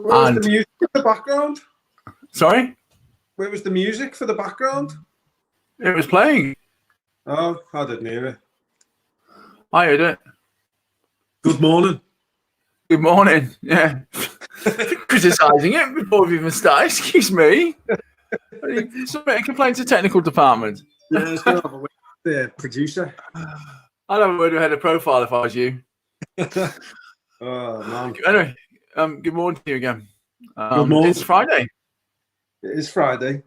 Where was the music in the background? Sorry? Where was the music for the background? It was playing. Oh, I didn't hear it. I heard it. Good morning. Good morning. Yeah. Criticising it before we've even started. Excuse me. Somebody complain to the technical department. Yeah, it's going to have a word with the producer. I'd have a word with head of profile if I was you. Oh, man. Anyway, good morning to you again. Good morning. It's Friday. It is Friday.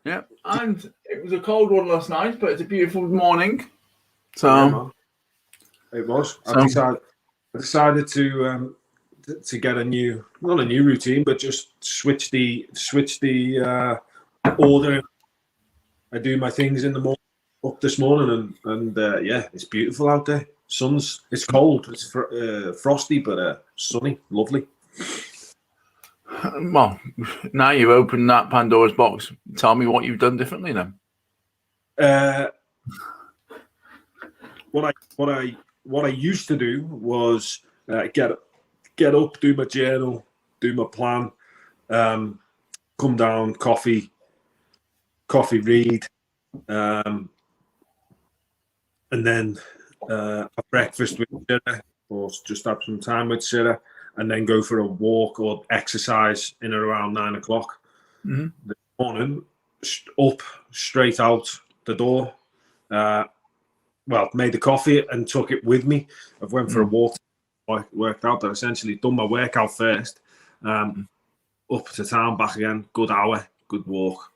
Yeah, and it was a cold one last night, but it's a beautiful morning. So yeah, it was. I decided to get not a new routine, but just switch the order. I do my things in the morning up this morning, and yeah, it's beautiful out there. It's cold, it's frosty, but sunny, lovely. Well, now you've opened that Pandora's box. Tell me what you've done differently then. What I used to do was get up, do my journal, do my plan, come down, coffee, read, and then have breakfast with Sarah, or just have some time with Sarah, and then go for a walk or exercise in and around 9 o'clock. Mm-hmm. This morning, up straight out the door. Made the coffee and took it with me. I've went for a walk, worked out. I've essentially done my workout first. Up to town, back again. Good hour, good walk.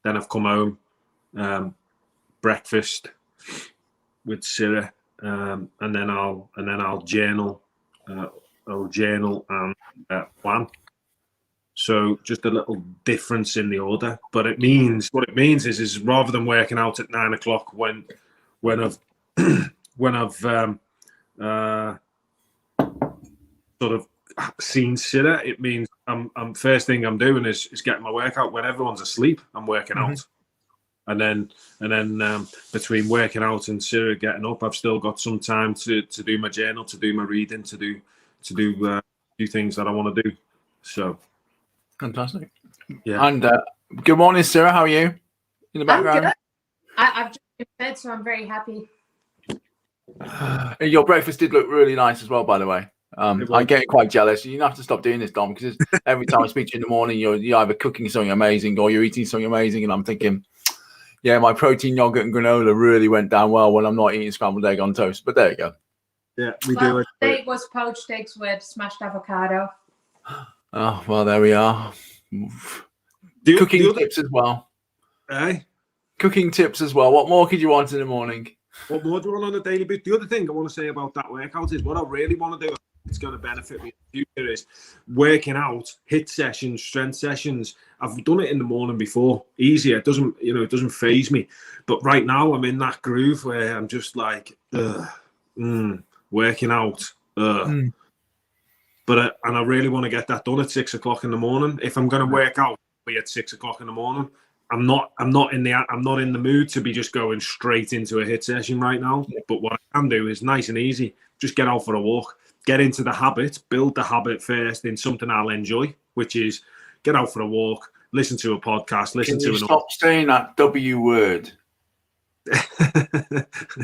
Then I've come home, breakfast with Sarah, and then I'll journal. I'll journal and plan. So just a little difference in the order, but what it means is rather than working out at 9 o'clock when I've sort of seen Sarah, it means I'm first thing I'm doing is getting my workout when everyone's asleep. I'm working out, and then between working out and Sarah getting up, I've still got some time to do my journal, to do my reading, to do things that I want to do. So fantastic. Yeah. And good morning, Sarah. How are you? In the background. I'm good. I've just been in bed, so I'm very happy. Your breakfast did look really nice as well, by the way. I'm getting quite jealous. You have to stop doing this, Dom, because every time I speak to you in the morning, you're either cooking something amazing or you're eating something amazing, and I'm thinking, yeah, my protein yogurt and granola really went down well when I'm not eating scrambled egg on toast. But there you go. Yeah, we do it. Today was poached eggs with smashed avocado. Oh, well, there we are. Cooking tips as well. Cooking tips as well. What more could you want in the morning? What more do you want on a daily basis? The other thing I want to say about that workout is what I really want to do, it's going to benefit me in the future, is working out, HIIT sessions, strength sessions. I've done it in the morning before, easier. It doesn't faze me. But right now I'm in that groove where I'm just like, working out. But and I really want to get that done at 6 o'clock in the morning. If I'm going to work out at 6 o'clock in the morning, I'm not in the mood to be just going straight into a HIIT session right now. But what I can do is nice and easy. Just get out for a walk, get into the habit, build the habit first in something I'll enjoy, which is get out for a walk, listen to a podcast, Stop saying that W word.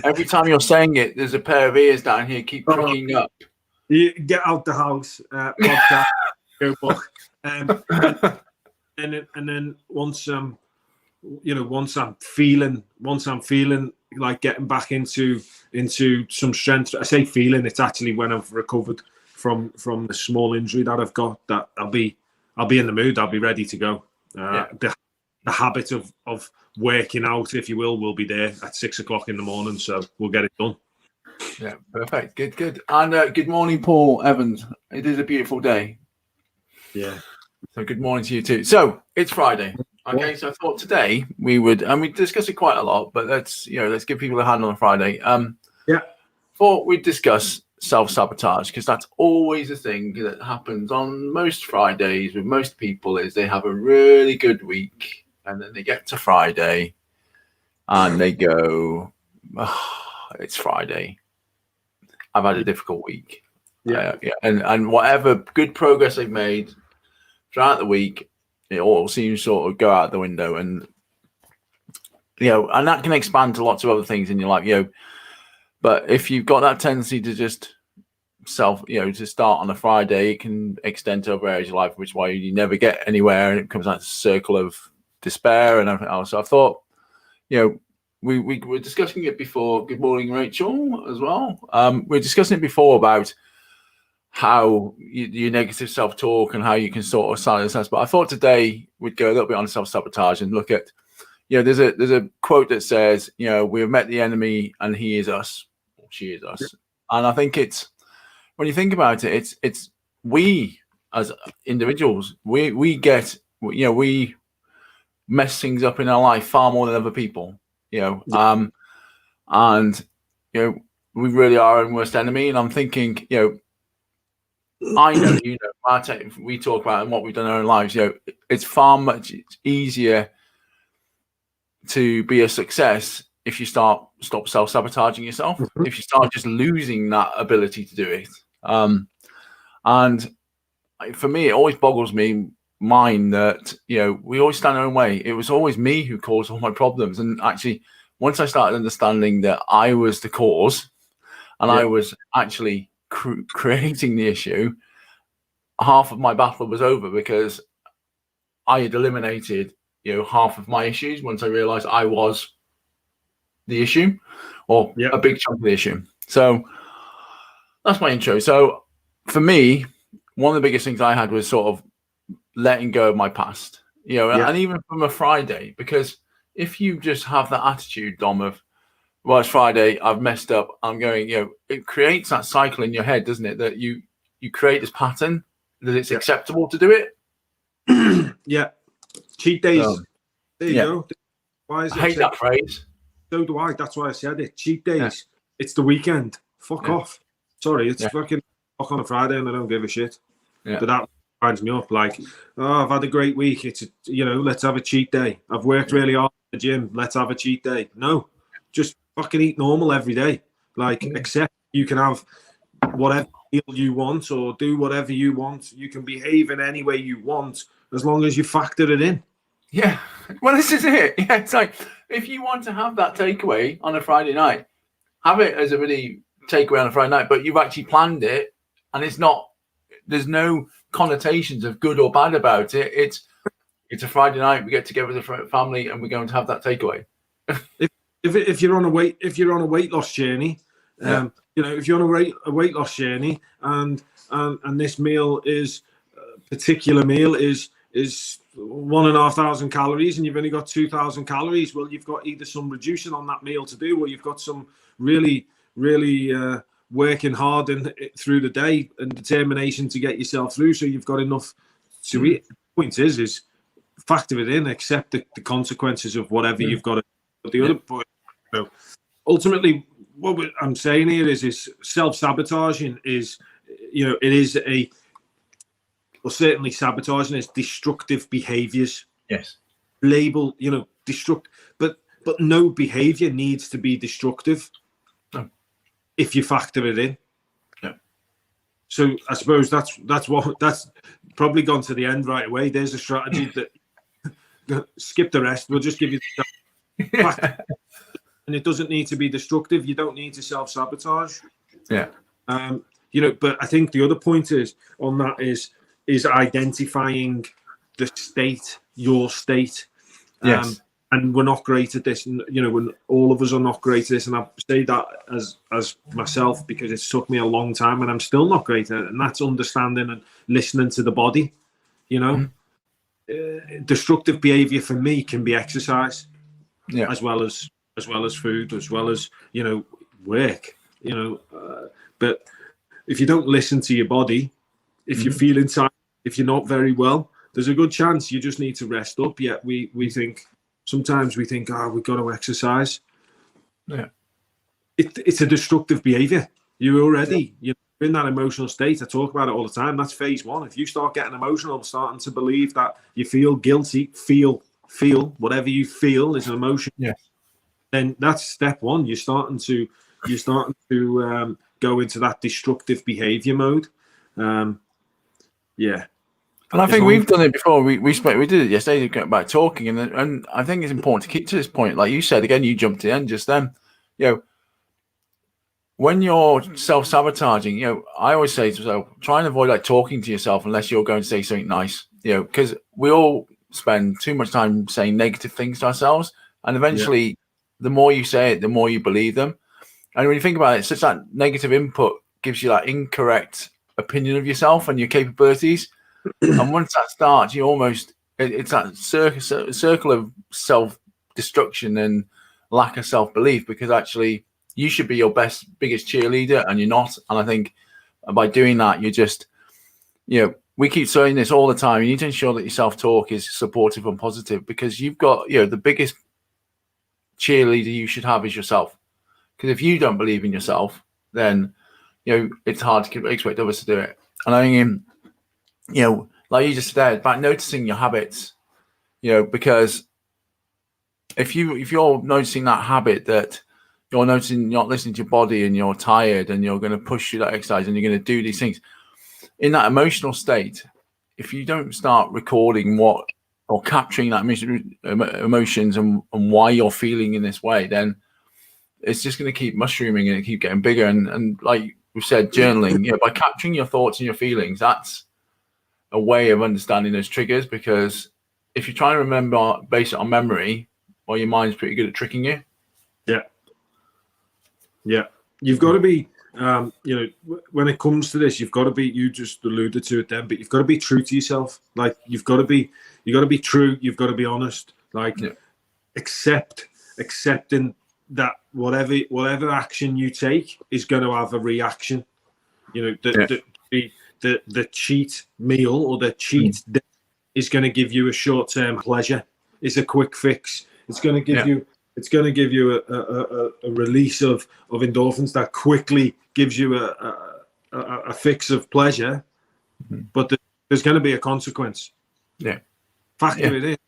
Every time you're saying it, there's a pair of ears down here keep pricking up. You get out the house, podcast, go walk, and then once I'm feeling like getting back into some strength. I say feeling, it's actually when I've recovered from the small injury that I've got, that I'll be in the mood. I'll be ready to go. The habit of working out, if you will be there at 6 o'clock in the morning. So we'll get it done. Yeah, perfect. Good. And good morning, Paul Evans. It is a beautiful day. Yeah. So good morning to you too. So it's Friday. Okay, so I thought today we would, and we discuss it quite a lot, but let's give people a hand on a Friday. Thought we'd discuss self-sabotage, because that's always a thing that happens on most Fridays with most people. Is they have a really good week and then they get to Friday and they go, it's Friday. I've had a difficult week. And whatever good progress they've made throughout the week, it all seems to sort of go out the window, and and that can expand to lots of other things in your life, But if you've got that tendency to just to start on a Friday, it can extend to other areas of life, which is why you never get anywhere, and it comes out a circle of despair and everything else. So I thought, we were discussing it before. Good morning, Rachel, as well. We were discussing it before about how your negative self-talk and how you can sort of silence that. But I thought today we'd go a little bit on self-sabotage and look at, there's a quote that says, we have met the enemy and he is us, or she is us. And I think it's, when you think about it, it's we as individuals, we get, we mess things up in our life far more than other people, and we really are our own worst enemy. And I'm thinking, I know, we talk about and what we've done in our own lives, it's far much easier to be a success if you stop self-sabotaging yourself, if you start just losing that ability to do it. And for me, it always boggles me mind that, we always stand our own way. It was always me who caused all my problems. And actually, once I started understanding that I was the cause and I was actually creating the issue, half of my battle was over, because I had eliminated, half of my issues once I realized I was the issue, or a big chunk of the issue. So that's my intro. So for me, one of the biggest things I had was sort of letting go of my past, and even from a Friday, because if you just have that attitude, Dom, of, well, it's Friday, I've messed up, I'm going, it creates that cycle in your head, doesn't it? That you create this pattern that it's acceptable to do it. Cheat days. There you go. Why is I hate that phrase. So do I. That's why I said it. Cheat days. It's the weekend. Fuck off. Sorry, it's fucking fuck on a Friday and I don't give a shit. But that winds me up. Like, I've had a great week. It's let's have a cheat day. I've worked really hard at the gym. Let's have a cheat day. No, just fucking eat normal every day. Like, accept you can have whatever meal you want or do whatever you want. You can behave in any way you want as long as you factor it in. Yeah. Well, this is it. Yeah, it's like, if you want to have that takeaway on a Friday night, have it as a really takeaway on a Friday night, but you've actually planned it, and there's no connotations of good or bad about it. It's a Friday night, we get together as a family and we're going to have that takeaway. If you're on a weight loss journey, if you're on a weight loss journey and this meal is particular meal is 1,500 calories and you've only got 2,000 calories, well, you've got either some reducing on that meal to do, or you've got some really working hard through the day and determination to get yourself through, so you've got enough to eat. The point is factor it in, accept the consequences of whatever you've got to do. But the other point, ultimately, what I'm saying here is self-sabotaging is, it is certainly sabotaging is destructive behaviors. Yes. Label, but no behavior needs to be destructive. No. If you factor it in. Yeah. So I suppose that's probably gone to the end right away. There's a strategy that skip the rest. We'll just give you the and it doesn't need to be destructive. You don't need to self-sabotage. Yeah. But I think the other point is identifying the state, your state. Yes. And we're not great at this. When all of us are not great at this, and I say that as myself because it's took me a long time, and I'm still not great at it. And that's understanding and listening to the body. Destructive behavior for me can be exercise, as well as food, as well as work. But if you don't listen to your body, if you're feeling tired, if you're not very well, there's a good chance you just need to rest up. Yet sometimes we think, we've got to exercise. Yeah. It's a destructive behavior. You're in that emotional state. I talk about it all the time. That's phase one. If you start getting emotional, starting to believe that you feel guilty, feel whatever you feel is an emotion. Yeah. Then that's step one. You're starting to go into that destructive behavior mode. And I think we've done it before. We did it yesterday about talking, and I think it's important to keep to this point. Like you said, again, you jumped in just then. When you're self-sabotaging, I always say to myself, try and avoid like talking to yourself unless you're going to say something nice. Because we all spend too much time saying negative things to ourselves, and eventually, the more you say it, the more you believe them. And when you think about it, such that negative input gives you that incorrect opinion of yourself and your capabilities. And once that starts, it's that circle of self-destruction and lack of self-belief, because actually you should be your biggest cheerleader and you're not. And I think by doing that, you're just, we keep saying this all the time. You need to ensure that your self-talk is supportive and positive, because you've got, the biggest cheerleader you should have is yourself. Because if you don't believe in yourself, then, it's hard to expect others to do it. And I think, like you just said, about noticing your habits, because if you're noticing that habit that you're noticing, you're not listening to your body and you're tired and you're going to push through that exercise and you're going to do these things in that emotional state, if you don't start recording or capturing that emotions and why you're feeling in this way, then it's just going to keep mushrooming and keep getting bigger. And like we said, journaling, by capturing your thoughts and your feelings, that's a way of understanding those triggers. Because if you're trying to remember, base it on memory, well, your mind's pretty good at tricking you. Yeah. You've got to be, when it comes to this, you've got to be, you just alluded to it then, but you've got to be true to yourself. Like you've got to be true. You've got to be honest, accepting that whatever action you take is going to have a reaction. The cheat meal or the cheat day is going to give you a short-term pleasure. It's a quick fix. It's going to give you. It's going to give you a release of endorphins that quickly gives you a fix of pleasure, but there's going to be a consequence. Factor it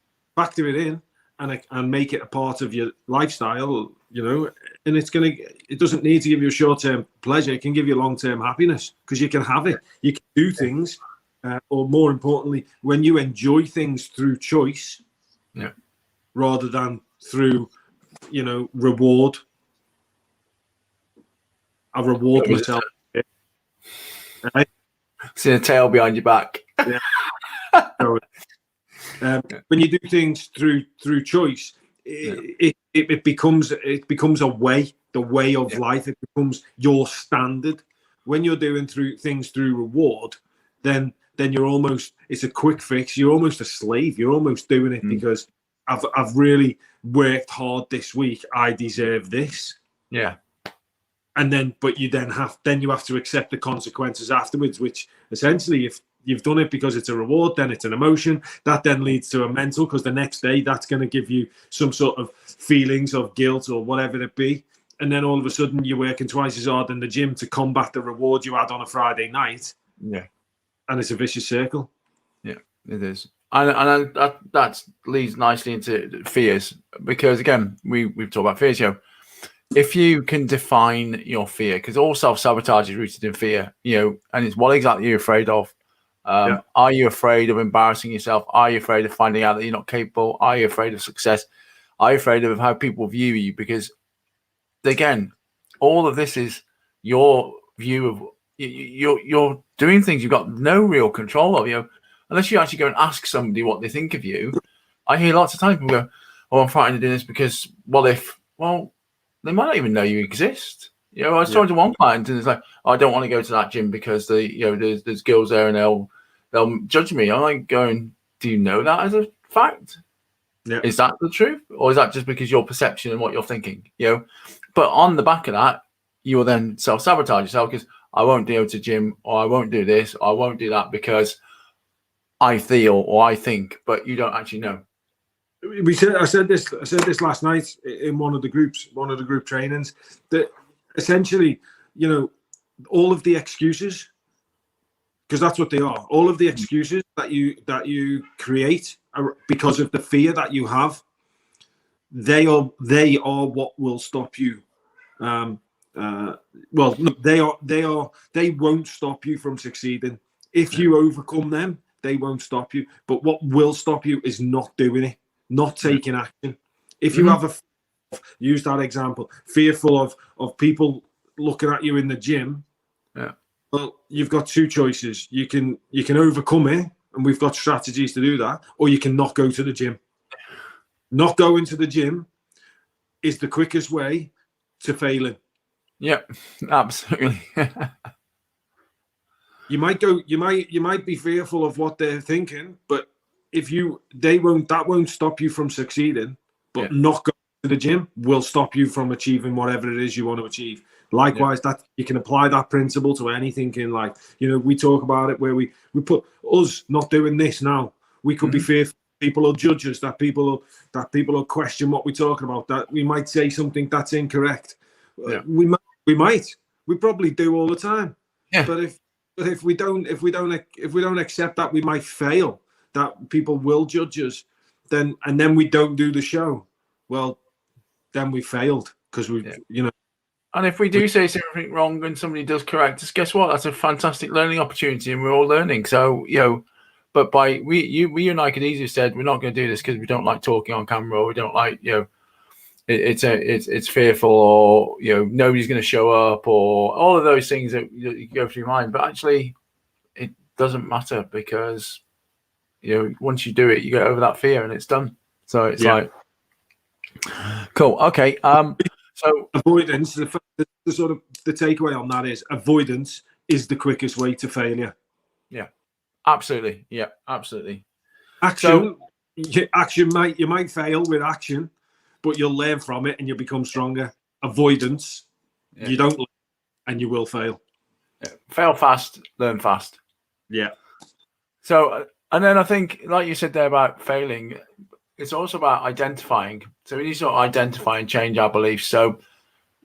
in, and make it a part of your lifestyle. And it doesn't need to give you a short-term pleasure. It can give you long-term happiness, because you can have it. You can do things, or more importantly, when you enjoy things through choice, rather than through reward. I reward myself. Right? See the tail behind your back. When you do things through choice, it becomes a way, the way of life. It becomes your standard. When you're doing things through reward, then you're almost, it's a quick fix. You're almost a slave. You're almost doing it because I've really worked hard this week. I deserve this. And then, but you have to accept the consequences afterwards, which essentially, if you've done it because it's a reward, then it's an emotion that then leads to a mental, because the next day that's going to give you some sort of feelings of guilt or whatever it be. And then all of a sudden you're working twice as hard in the gym to combat the reward you had on a Friday night. And it's a vicious circle. It is. And that leads nicely into fears, because again, we've talked about fears. If you can define your fear, because all self-sabotage is rooted in fear, and it's what exactly you're afraid of. Are you afraid of embarrassing yourself? Are you afraid of finding out that you're not capable? Are you afraid of success? Are you afraid of how people view you? Because again, all of this is your view of you're doing things you've got no real control of. Unless you actually go and ask somebody what they think of you. I hear lots of times people go, "Oh, I'm frightened to do this because what if?" Well, they might not even know you exist. I was talking to one client and it's like, "I don't want to go to that gym because there's girls there and they'll judge me." I'm like going, "Do you know that as a fact? Is that the truth, or is that just because your perception and what you're thinking?" But on the back of that, you will then self-sabotage yourself, because I won't go to gym, or I won't do this, or I won't do that because I feel or I think, but you don't actually know. I said this last night in one of the group trainings, that essentially, all of the excuses, because that's what they are, all of the excuses that you create because of the fear that you have, they are what will stop you. They won't stop you from succeeding. If you overcome them, they won't stop you. But what will stop you is not doing it, not taking action. If you have use that example, fearful of people looking at you in the gym, well, you've got two choices. You can overcome it, and we've got strategies to do that, or you can not go to the gym. Not going to the gym is the quickest way to failing. Yep, absolutely. You might be fearful of what they're thinking, but that won't stop you from succeeding. But not going to the gym will stop you from achieving whatever it is you want to achieve. Likewise, that you can apply that principle to anything in life. We talk about it where we put us not doing this now. We could be fearful people will judge us, that people will question what we're talking about, that we might say something that's incorrect. We probably do all the time. But if we don't accept that we might fail, that people will judge us, then we don't do the show, well, then we failed because And if we do say something wrong and somebody does correct us, guess what? That's a fantastic learning opportunity, and we're all learning. So but we and I could easily have said we're not going to do this because we don't like talking on camera, or we don't like it's fearful, or nobody's going to show up, or all of those things that you go through your mind. But actually, it doesn't matter, because once you do it, you get over that fear and it's done. So it's like cool. Okay. So avoidance, the sort of the takeaway on that is avoidance is the quickest way to failure. Yeah, absolutely. Yeah, absolutely. Action, you might fail with action, but you'll learn from it and you'll become stronger. Avoidance, you don't learn and you will fail. Yeah. Fail fast, learn fast. Yeah. So, and then I think, like you said there about failing, it's also about identifying. So we need to identify and change our beliefs. So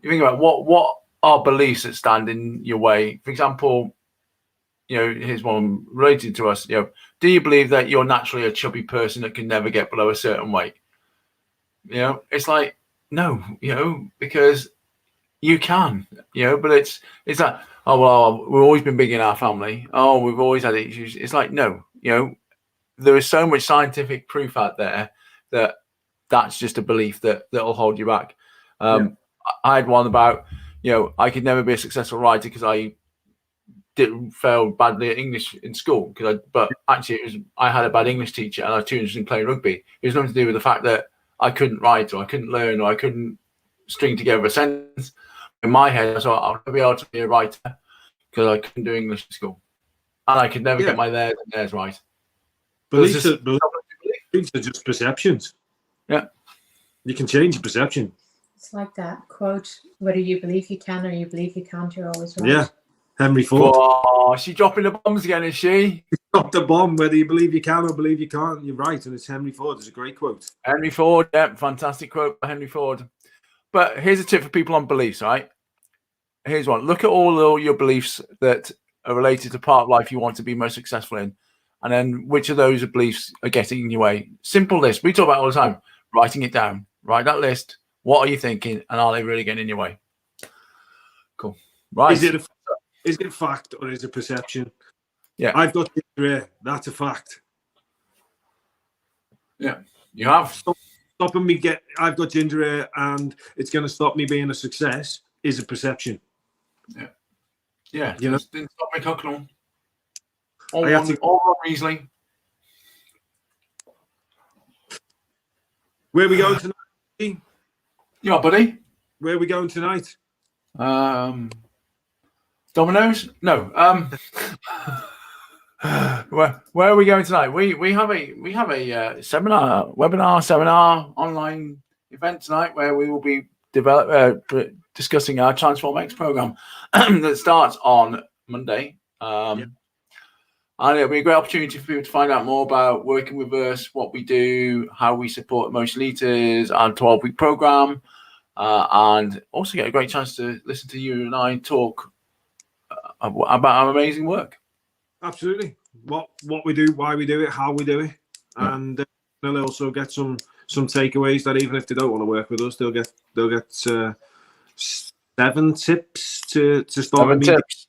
you think about what are beliefs that stand in your way. For example, here's one related to us. Do you believe that you're naturally a chubby person that can never get below a certain weight? It's like, no, because you can, but it's like, oh, well, we've always been big in our family. Oh, we've always had issues. It's like, no, there is so much scientific proof out there that that's just a belief that'll hold you back. I had one about, I could never be a successful writer because I failed badly at English in school. But actually, I had a bad English teacher and I was too interested in playing rugby. It was nothing to do with the fact that I couldn't write, or I couldn't learn, or I couldn't string together a sentence. In my head, I thought I'll never be able to be a writer because I couldn't do English in school, and I could never get my theirs and theirs right. Beliefs are just perceptions. Yeah, you can change your perception. It's like that quote: "Whether you believe you can or you believe you can't, you're always right." Yeah, Henry Ford. Oh, she's dropping the bombs again, is she? Drop the bomb. Whether you believe you can or believe you can't, you're right. And it's Henry Ford. It's a great quote. Henry Ford, fantastic quote by Henry Ford. But here's a tip for people on beliefs, right? Here's one. Look at all your beliefs that are related to part of life you want to be most successful in. And then which of those beliefs are getting in your way? Simple list. We talk about it all the time. Writing it down. Write that list. What are you thinking? And are they really getting in your way? Cool. Right. Is it a fact or is it perception? Yeah. I've got ginger hair. That's a fact. Yeah. You have. Stopping me I've got ginger hair and it's going to stop me being a success is a perception. Yeah. Yeah. Didn't stop me cooking on. All Riesling. Where are we going tonight? Yeah, buddy. Where are we going tonight? Domino's? No. Where are we going tonight? We have a seminar, online event tonight where we will be discussing our Transform X program that starts on Monday. And it'll be a great opportunity for people to find out more about working with us, what we do, how we support emotional eaters, our 12-week program, and also get a great chance to listen to you and I talk about our amazing work. Absolutely. What we do, why we do it, how we do it, and they'll also get some takeaways that even if they don't want to work with us, they'll get 7 tips to start. 7 tips.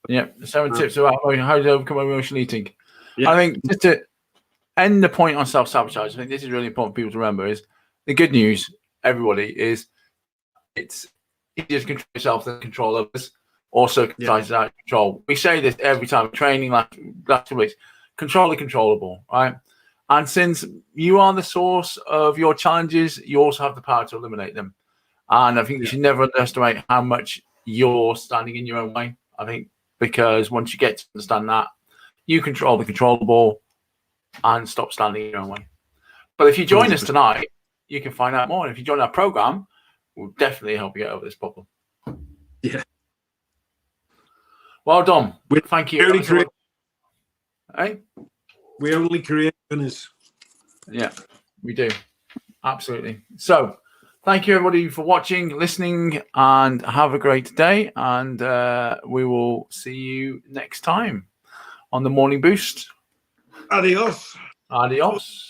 Yeah, 7 tips about how to overcome emotional eating. I think just to end the point on self-sabotage, I think this is really important for people to remember is the good news, everybody, is it's easier to control yourself than control others. Also, out of control. We say this every time training, last 2 weeks. Control the controllable, right? And since you are the source of your challenges, you also have the power to eliminate them. And I think you should never underestimate how much you're standing in your own way. I think because once you get to understand that, you control the controllable and stop standing in your own way. But if you join us tonight, you can find out more. And if you join our program, we'll definitely help you get over this problem. Yeah. Well done. Thank you. We only create winners. Yeah, we do. Absolutely. So thank you, everybody, for watching, listening, and have a great day. And we will see you next time on the Morning Boost. Adios. Adios.